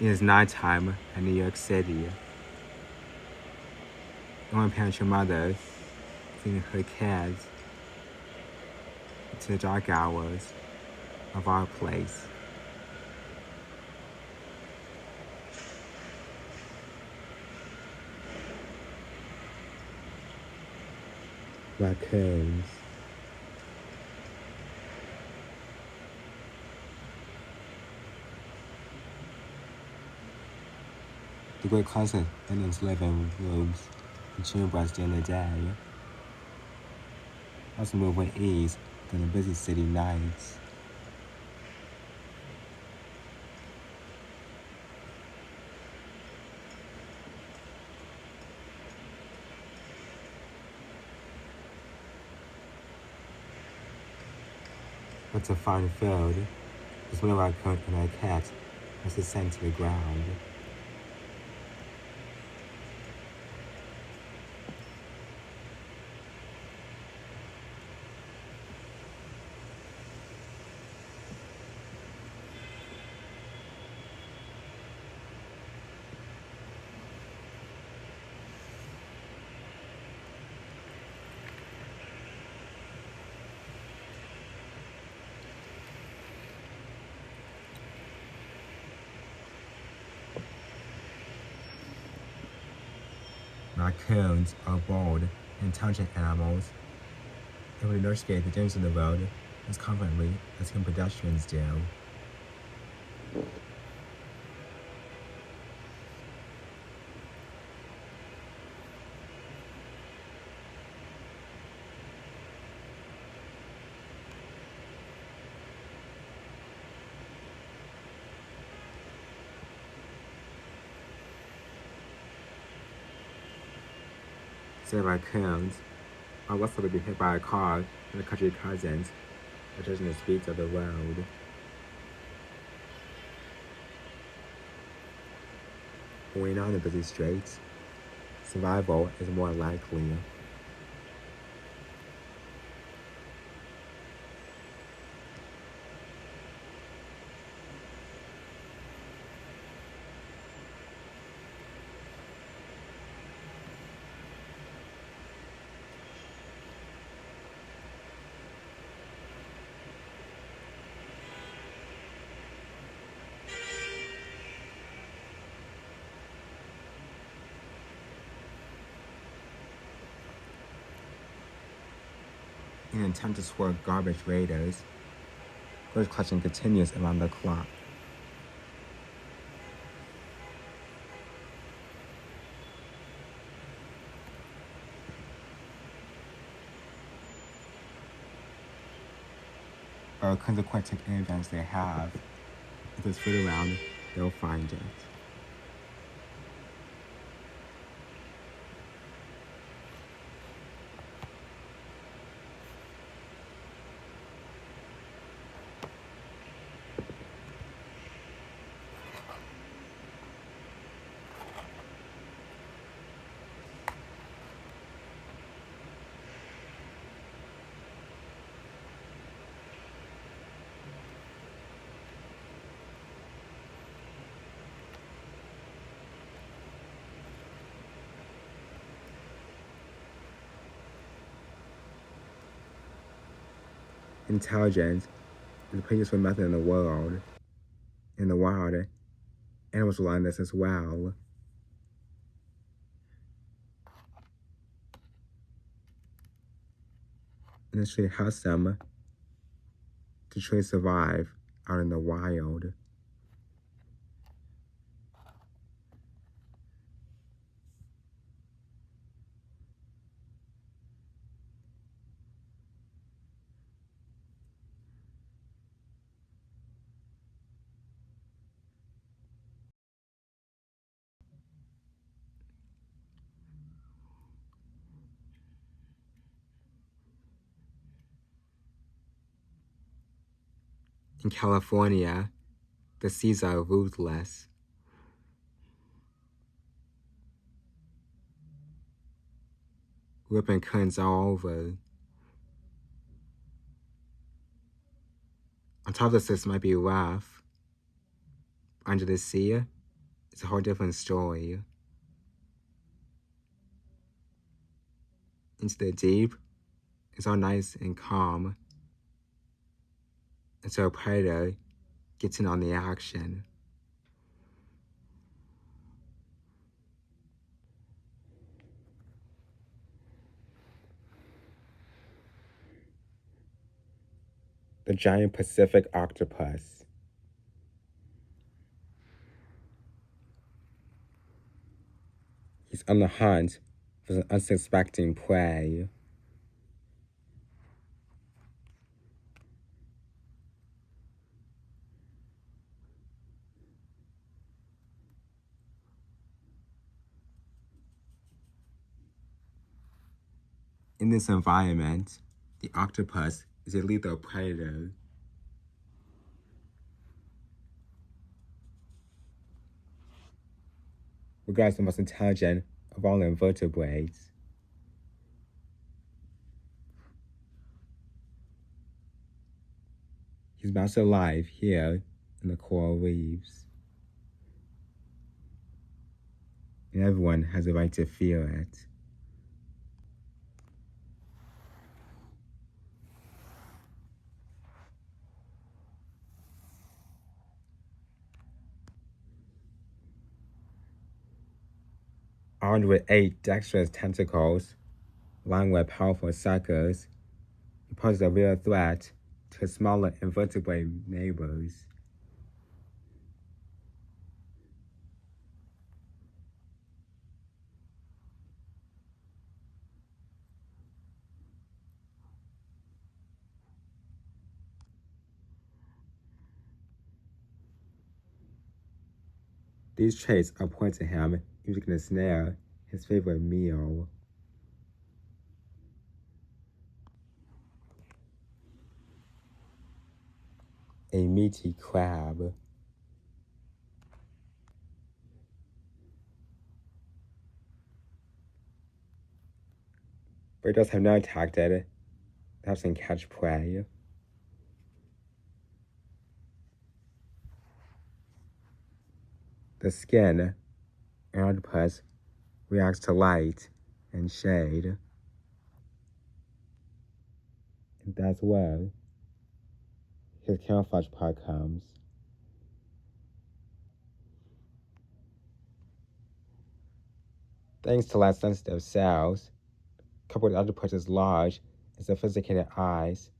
It is nighttime in New York City. One parent mother feeding her kids to the dark hours of our place. Raccoons. The great closet in its living rooms and chambers during the day. Also move with ease during the busy city nights. What's a fine field is one of our coat and our cat was descend to the ground. Raccoons are bold, intelligent animals. They will investigate the dangers of the road as confidently as can pedestrians do. Some raccoons are less likely to be hit by a car than their country cousins, judging the speeds of the road. When we're not on the busy streets, survival is more likely. In an attempt to swerve garbage raiders, garbage collection continues around the clock. Raccoons are quite take any advantage they have. If there's food around, they'll find it. Intelligence is the prettiest method in the world. In the wild, animals rely on this as well. And this really helps them to truly survive out in the wild. In California, the seas are ruthless. Ripping currents all over. On top of this might be rough. Under the sea, it's a whole different story. Into the deep, it's all nice and calm. And so a predator gets in on the action. The giant Pacific octopus. He's on the hunt for an unsuspecting prey. In this environment, the octopus is a lethal predator. Regarded as the most intelligent of all invertebrates. He's best alive here in the coral reefs. And everyone has a right to fear it. Armed with 8 dexterous tentacles, lined with powerful suckers, he poses a real threat to his smaller invertebrate neighbors. These traits are point to him using the snare, his favorite meal. A meaty crab. Predators have not attacked it, perhaps can catch prey. The skin, an octopus, reacts to light and shade. And that's where his camouflage part comes. Thanks to light sensitive cells, coupled with octopus's large and sophisticated eyes,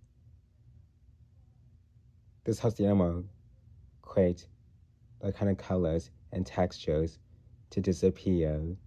this helps the animal create the kind of colors and textures to disappear.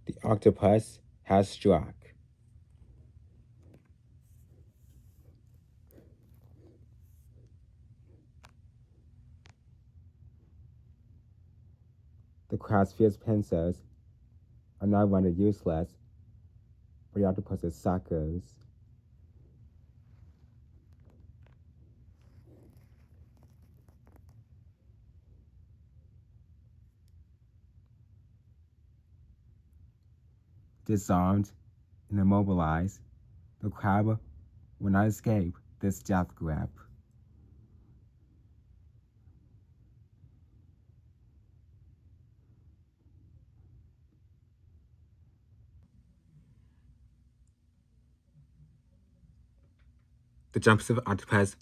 The octopus has struck. The crab's fierce pincers are now rendered useless for the octopus's suckers. Disarmed and immobilized, the crab will not escape this death grip. The giant Pacific octopus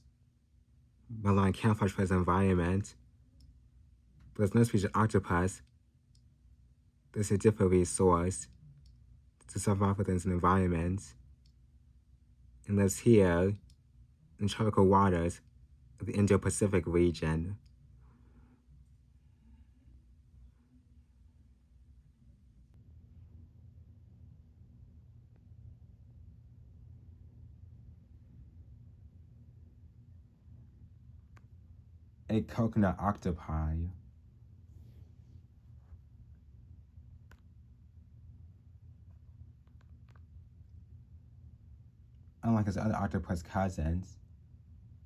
rely on camouflage for its environment, but as no species of octopus, there's a different resource to survive within its environment, and lives here in tropical waters of the Indo-Pacific region. a coconut octopi. Unlike its other octopus cousins,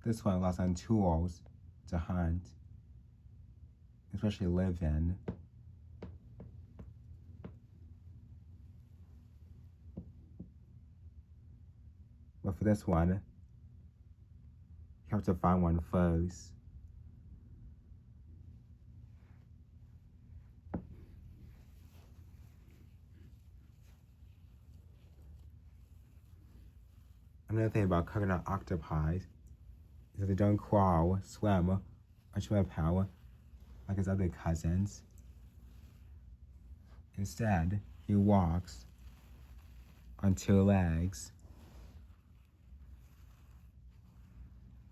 this one relies on tools to hunt, especially live in. But for this one, you have to find one first. Another thing about coconut octopi is that they don't crawl, swim, or swim power like his other cousins. Instead, he walks on two legs,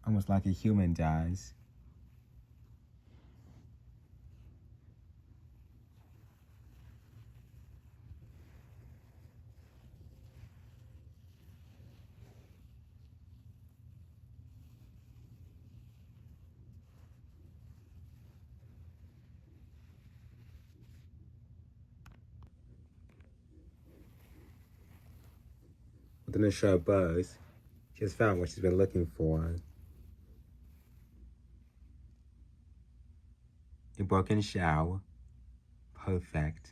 almost like a human does. Within a short burst, she has found what she's been looking for. A broken shell. Perfect.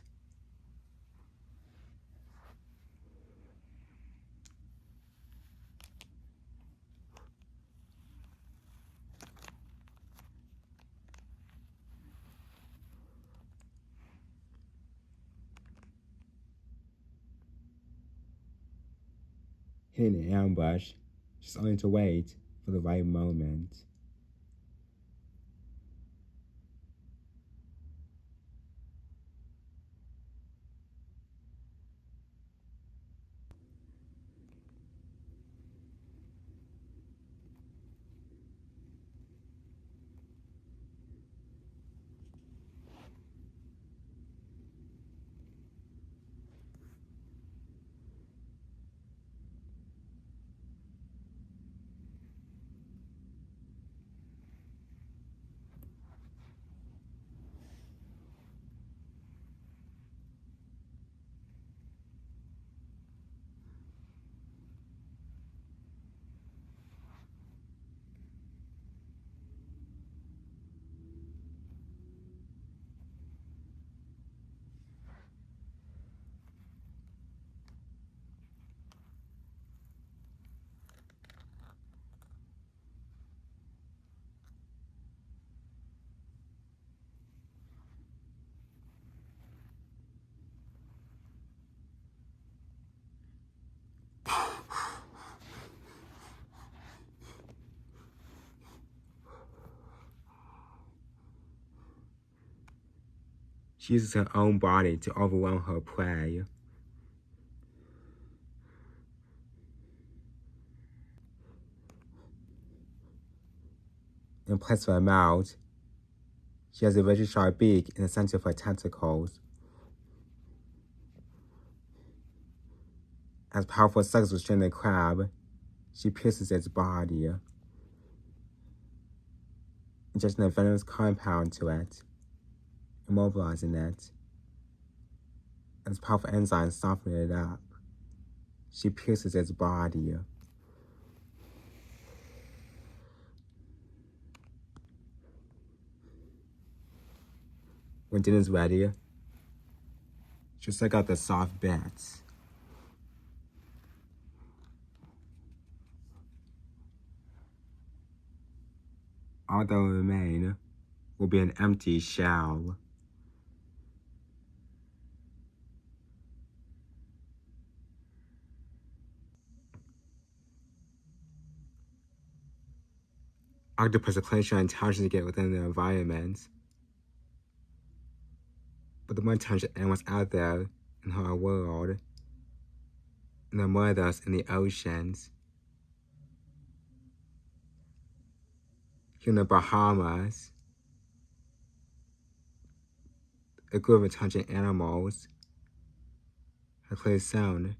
Hitting an ambush, just only to wait for the right moment. She uses her own body to overwhelm her prey. In place of her mouth, she has a very sharp beak in the center of her tentacles. As powerful as suckers restrain the crab, she pierces its body, injecting a venomous compound to it, immobilizing it. As powerful enzymes soften it up, she pierces its body. When dinner's ready, she'll suck out the soft bits. All that will remain will be an empty shell. Octopus are clearly showing intelligence to get within their environment. But the more intelligent animals out there in our world, and the more of those in the oceans. Here in the Bahamas, a group of intelligent animals have clearly shown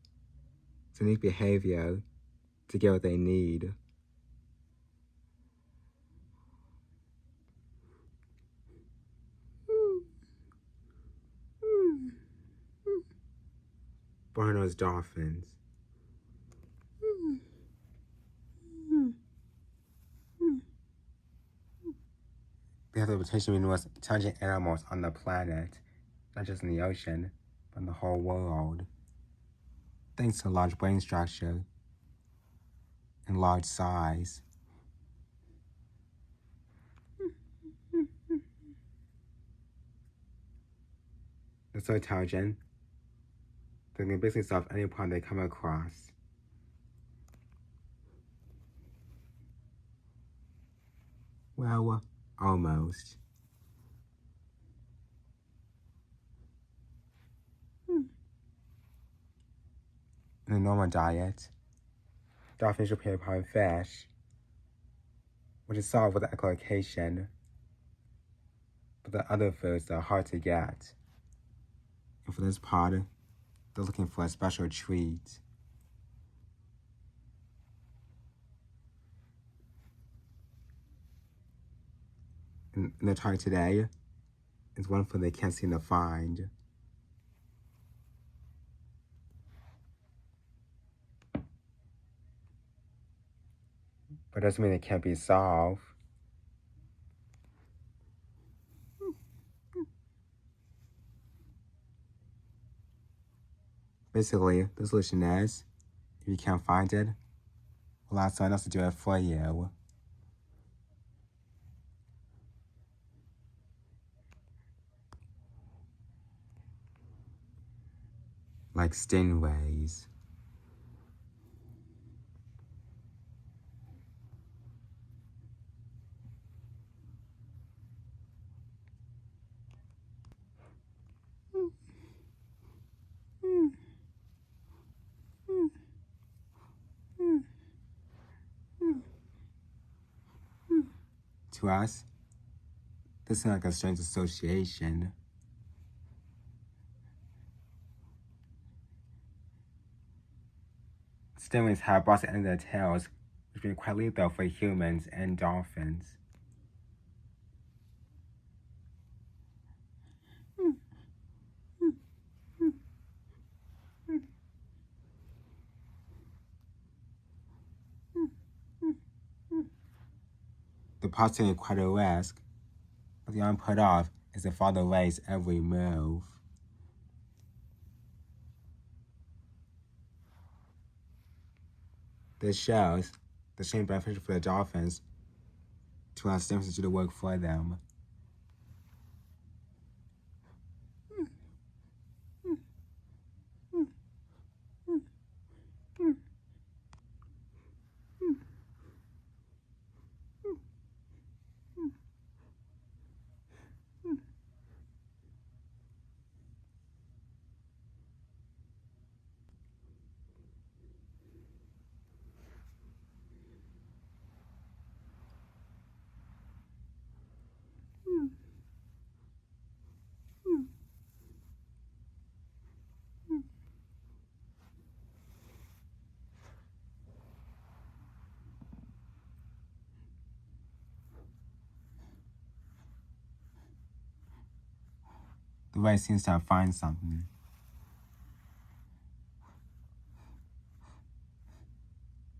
unique behavior to get what they need. bottlenose dolphins. They have the reputation to be the most intelligent animals on the planet, not just in the ocean, but in the whole world, thanks to large brain structure and large size. They're so intelligent, they can basically solve any problem they come across. Well, almost. In a normal diet, dolphins should prey upon fish, which is solved with echolocation, but the other foods are hard to get. And for this part, they're looking for a special treat. And their target today is one food they can't seem to find. But it doesn't mean it can't be solved. Basically, the solution is, if you can't find it, allow someone else to do it for you. Like stingrays. To us, this is like a strange association. Stingrays have bars at the end of their tails, which can be quite lethal for humans and dolphins. The parts take quite a risk, but the unput off is to follow the ray's every move. This shows the extreme beneficial for the dolphins to allow stingrays to do the work for them. The ray seems to have found something.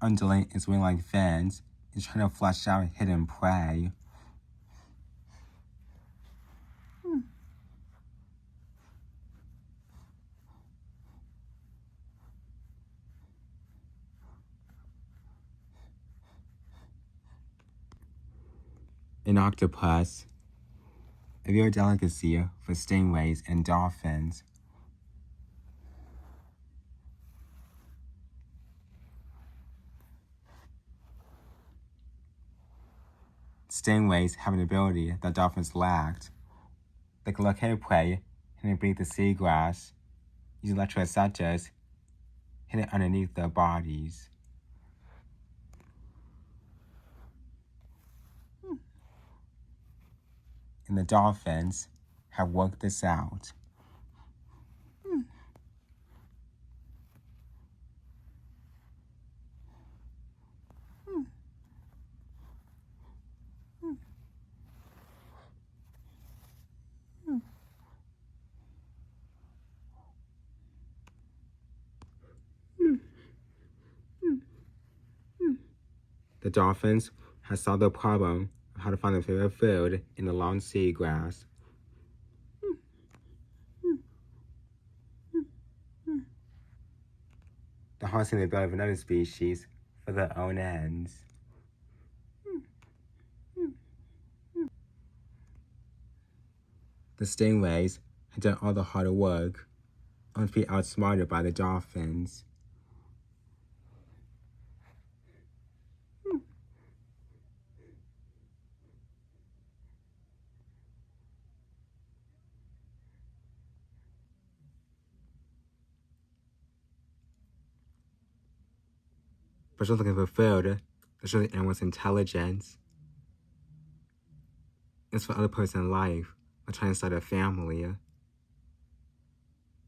Undulating its wing-like fins, it's trying to flush out hidden prey. An octopus, a real delicacy for stingrays and dolphins. Stingrays have an ability that dolphins lacked. They can locate prey hidden beneath the seagrass, using electroreceptors hidden underneath their bodies. And the dolphins have worked this out. The dolphins had solved the problem of how to find their favorite food in the long seagrass. The hawks in the belly of another species for their own ends. The stingrays had done all the hard work, only to be outsmarted by the dolphins. But just looking for food, to show the animal's intelligence. It's for other person in life, or trying to start a family.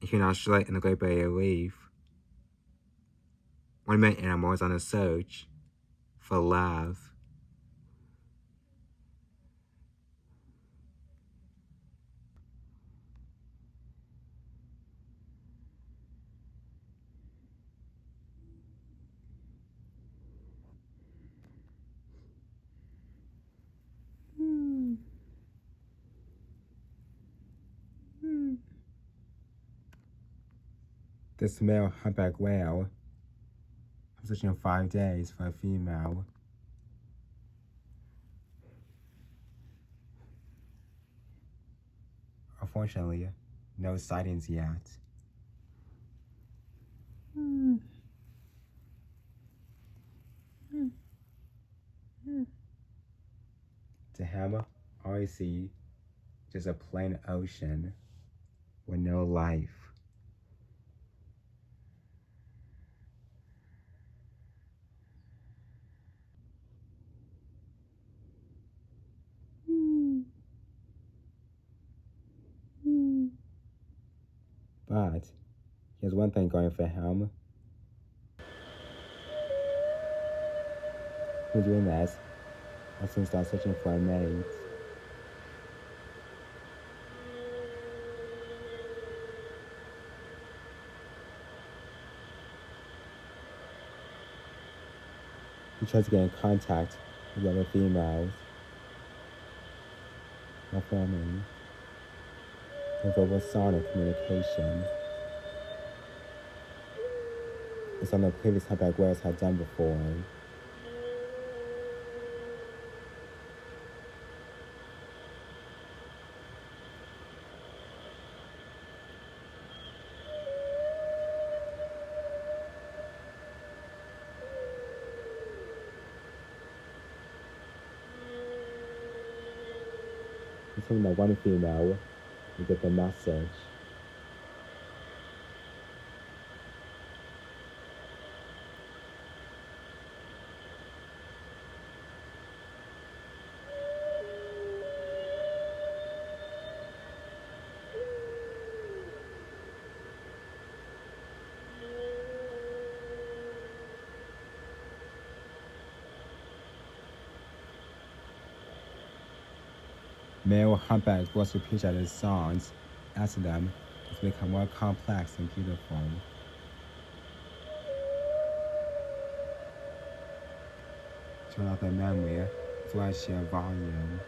Here in Australia in the Great Barrier Reef, one of many animals on a search for love. This male humpback whale was searching 5 days for a female. Unfortunately, no sightings yet. To him, all I see is a plain ocean with no life. But he has one thing going for him. He's doing this, I'll soon start searching for a mate. He tries to get in contact with other females, not forming a verbal sonic communication. It's something the previous humpback whales had done before. He's hoping that one female will get the message. Male humpbacks will also pitch out his songs, asking them to become more complex and beautiful. Turn off their memory as well as sheer volume.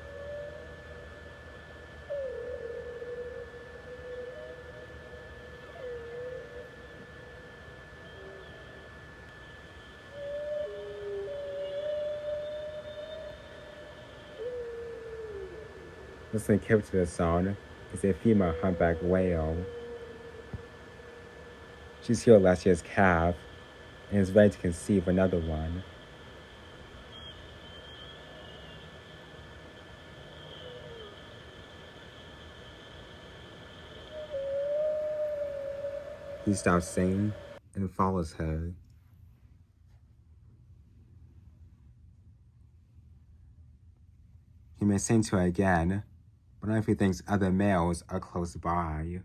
Listening carefully to the song is a female humpback whale. She's killed last year's calf and is ready to conceive another one. He stops singing and follows her. He may sing to her again, but only if he thinks other males are close by.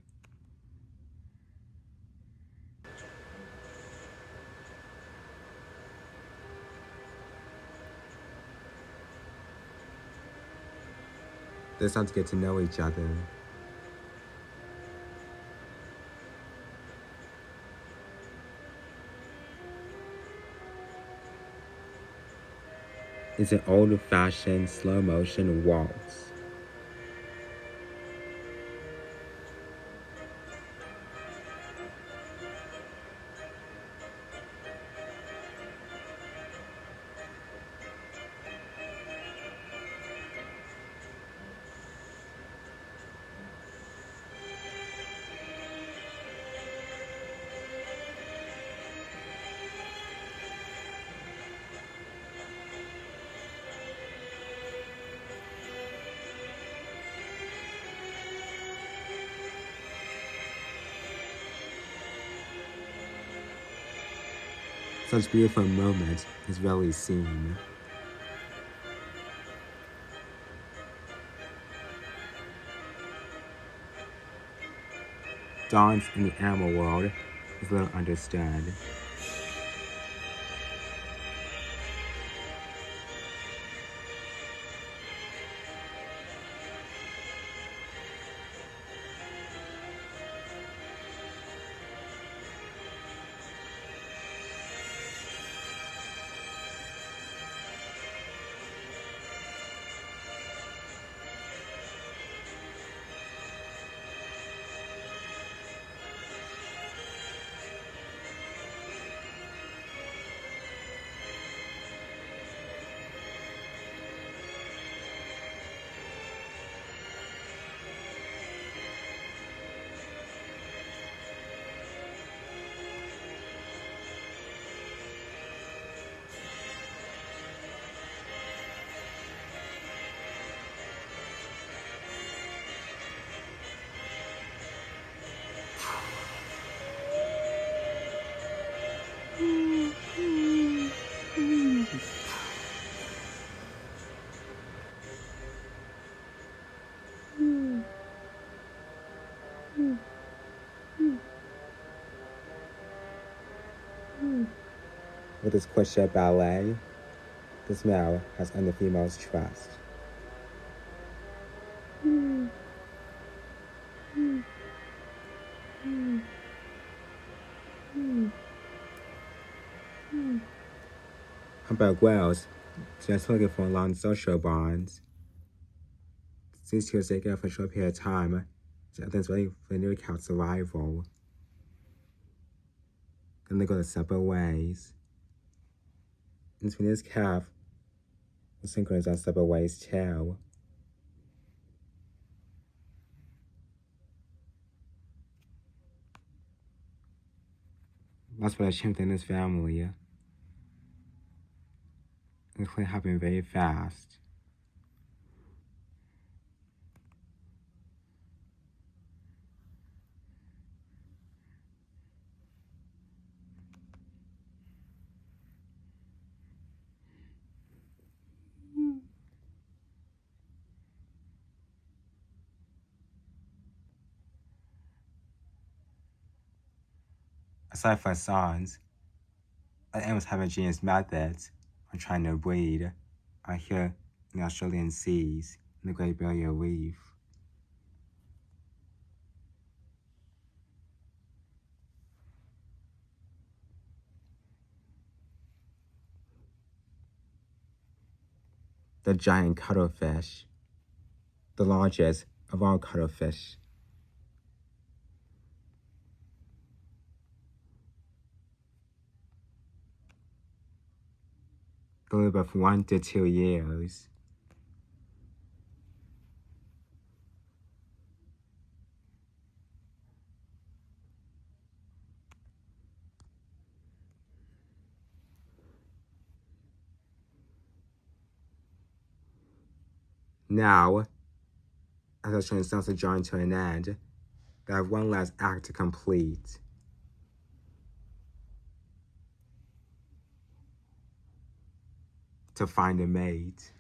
They start to get to know each other. is an old-fashioned slow-motion waltz. Such beautiful moments is rarely seen. Dance in the animal world is little understood. With this crochet ballet, this male has earned the female's trust. Humpback whales, just looking for long social bonds. These two stay together for a short period of time, so everything's ready for the new cat's survival. Then they go their separate ways. And between this calf will synchronize on separate ways too. That's what I changed in this family. It's clearly happening very fast. Aside from songs, other animals have ingenious methods for trying to breed are here in the Australian seas in the Great Barrier Reef. The giant cuttlefish, the largest of all cuttlefish. They live of 1 to 2 years. Now, as the train starts to drawing to an end, they have one last act to complete. To find a mate.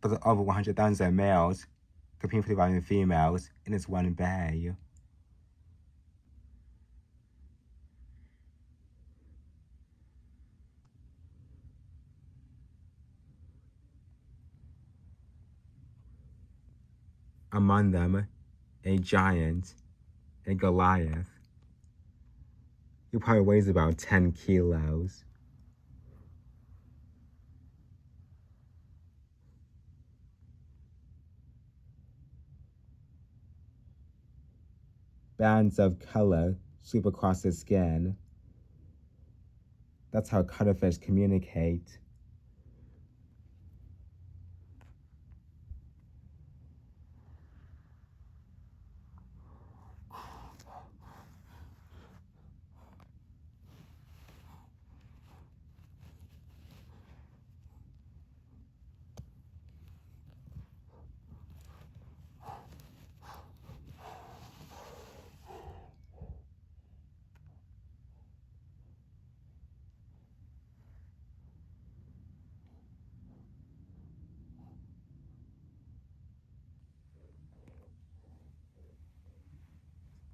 But there are over 100,000 males competing for the females in this one bay. Among them, a giant, a Goliath. He probably weighs about 10 kilos. Bands of color sweep across his skin. That's how cuttlefish communicate.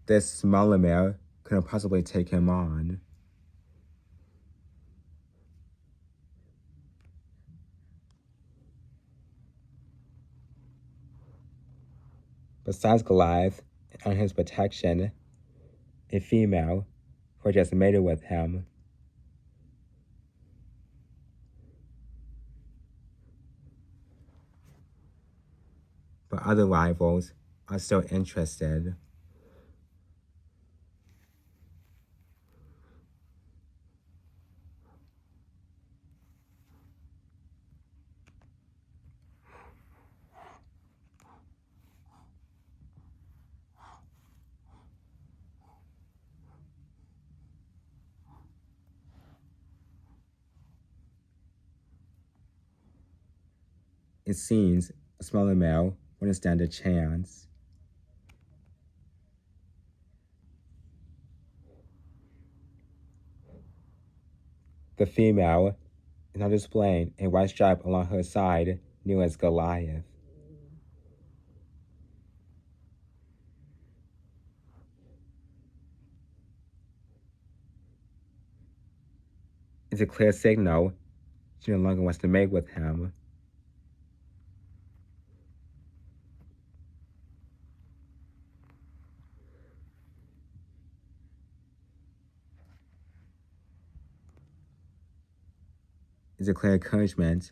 This smaller male couldn't possibly take him on. Besides Goliath and under his protection, a female who had just mated with him. But other rivals are still interested. It seems a smaller male wouldn't stand a chance. The female is now displaying a white stripe along her side, known as Goliath. It's a clear signal she no longer wants to mate with him. It's a clear encouragement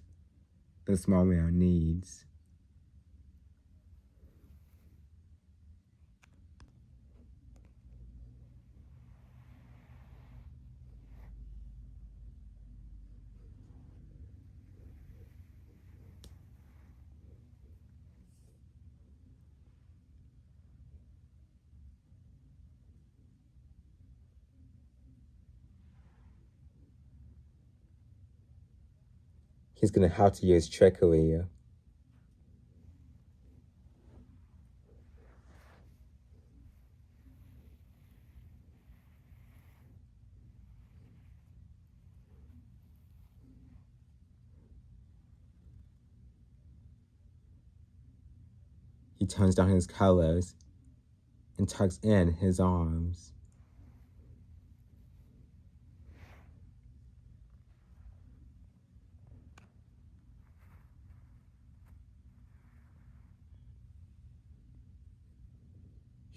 the small male needs. He's gonna have to use trickery. He tones down his colors and tucks in his arms.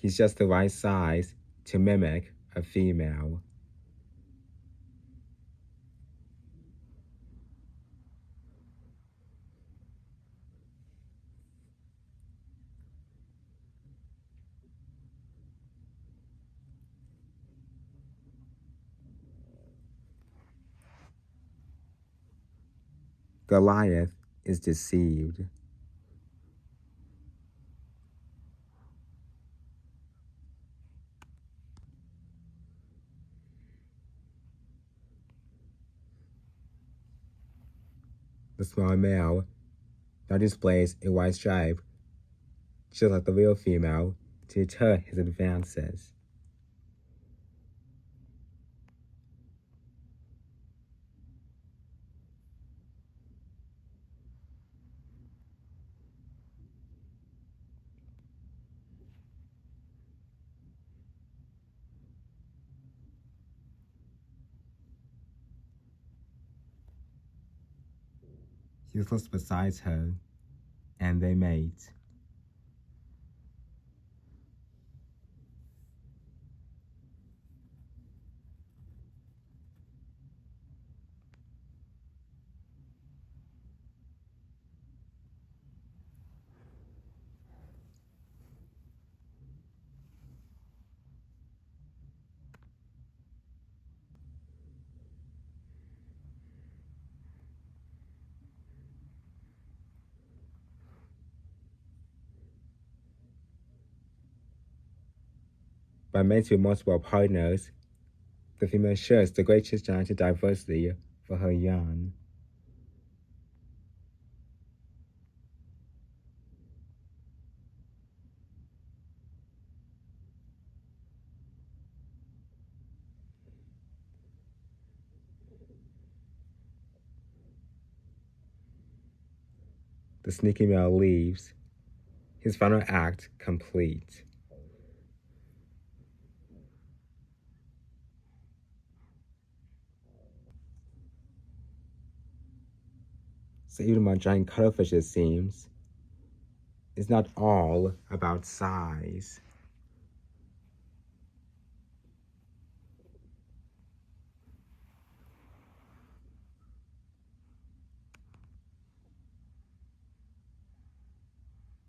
He's just the right size to mimic a female. Goliath is deceived. The small male now displays a white stripe, just like the real female, to deter his advances. He is close beside her, and they mate. By mates with multiple partners, the female shares the greatest genetic diversity for her young. The sneaky male leaves, his final act complete. So even my giant cuttlefish, it seems, is not all about size.